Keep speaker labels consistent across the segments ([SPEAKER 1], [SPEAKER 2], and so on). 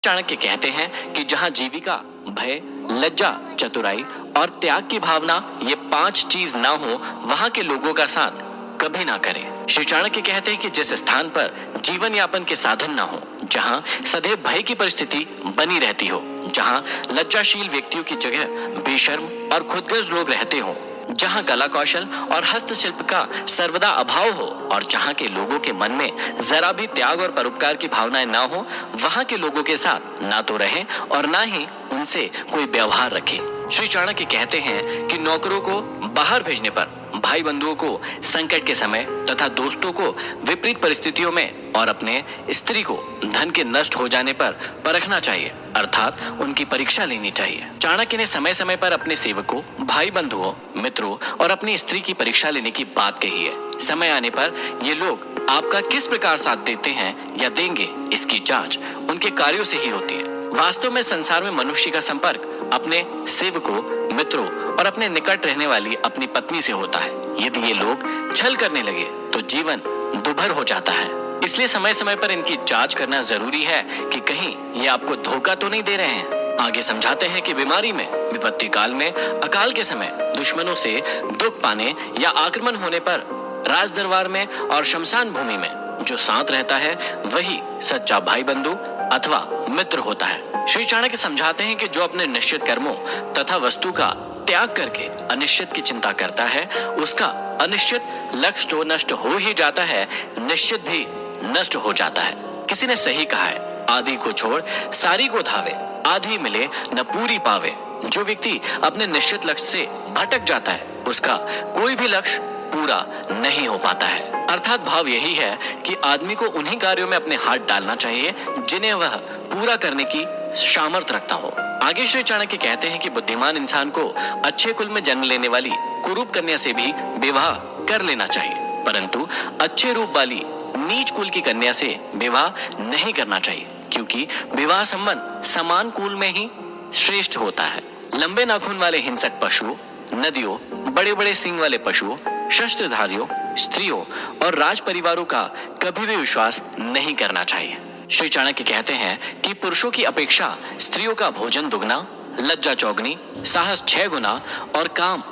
[SPEAKER 1] चाणक्य कहते हैं कि जहां जीविका, भय, लज्जा, चतुराई और त्याग की भावना ये 5 चीज ना हो, वहां के लोगों का साथ कभी ना करें। श्री चाणक्य कहते हैं कि जिस स्थान पर जीवन यापन के साधन ना हो, जहां सदैव भय की परिस्थिति बनी रहती हो, जहां लज्जाशील व्यक्तियों की जगह बेशर्म और खुदगर्ज लोग रहते हो, जहां कला कौशल और हस्तशिल्प का सर्वदा अभाव हो और जहां के लोगों के मन में जरा भी त्याग और परोपकार की भावनाएं ना हो, वहां के लोगों के साथ ना तो रहें और ना ही उनसे कोई व्यवहार रखें। श्री चाणक्य कहते हैं कि नौकरों को बाहर भेजने पर, भाई बंधुओं को संकट के समय तथा दोस्तों को विपरीत परिस्थितियों में और अपने स्त्री को धन के नष्ट हो जाने पर परखना चाहिए, अर्थात उनकी परीक्षा लेनी चाहिए। चाणक्य ने समय समय पर अपने सेवकों, भाई बंधुओं, मित्रों और अपनी स्त्री की परीक्षा लेने की बात कही है। समय आने पर ये लोग आपका किस प्रकार साथ देते हैं या देंगे, इसकी जांच उनके कार्यों से ही होती है। वास्तव में संसार में मनुष्य का संपर्क अपने सेवकों, मित्रों और अपने निकट रहने वाली अपनी पत्नी से होता है। यदि ये लोग छल करने लगे तो जीवन दुभर हो जाता है। इसलिए समय समय पर इनकी जांच करना जरूरी है कि कहीं ये आपको धोखा तो नहीं दे रहे हैं। आगे समझाते हैं कि बीमारी में, विपत्ति काल में, अकाल के समय, दुश्मनों से दुख पाने या आक्रमण होने पर, राज दरबार में और शमशान भूमि में जो साथ रहता है वही सच्चा भाई बंधु अथवा मित्र होता है। श्री चाणक्य समझाते हैं कि जो अपने निश्चित कर्मों तथा वस्तु का त्याग करके अनिश्चित की चिंता करता है, उसका अनिश्चित लक्ष्य तो नष्ट हो ही जाता है, निश्चित भी नष्ट हो जाता है। किसी ने सही कहा है, आदि को छोड़ सारी को धावे, आधी मिले न पूरी पावे। जो व्यक्ति अपने निश्चित लक्ष्य से भटक जाता है, उसका कोई भी लक्ष्य पूरा नहीं हो पाता है। अर्थात भाव यही है कि आदमी को उन्हीं कार्यों में अपने हाथ डालना चाहिए जिन्हें वह पूरा करने की सामर्थ्य रखता हो। आगे श्री चाणक्य कहते हैं कि बुद्धिमान इंसान को अच्छे कुल में जन्म लेने वाली कुरूप कन्या से भी विवाह कर लेना चाहिए, परंतु अच्छे रूप वाली नीच कुल की कन्या से विवाह नहीं करना चाहिए, क्योंकि विवाह संबंध समान कुल में ही श्रेष्ठ होता है। लंबे नाखून वाले हिंसक पशुओं, नदियों, बड़े बड़े सींग वाले पशुओं, शस्त्रधारियों, स्त्रियों और राज परिवारों का कभी भी विश्वास नहीं करना चाहिए। श्री चाणक्य कहते हैं कि पुरुषों की अपेक्षा स्त्रियों का भोजन दुगना, लज्जा चौगनी, साहस 6 गुना और काम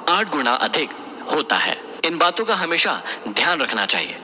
[SPEAKER 1] 8 गुना अधिक होता है। इन बातों का हमेशा ध्यान रखना चाहिए।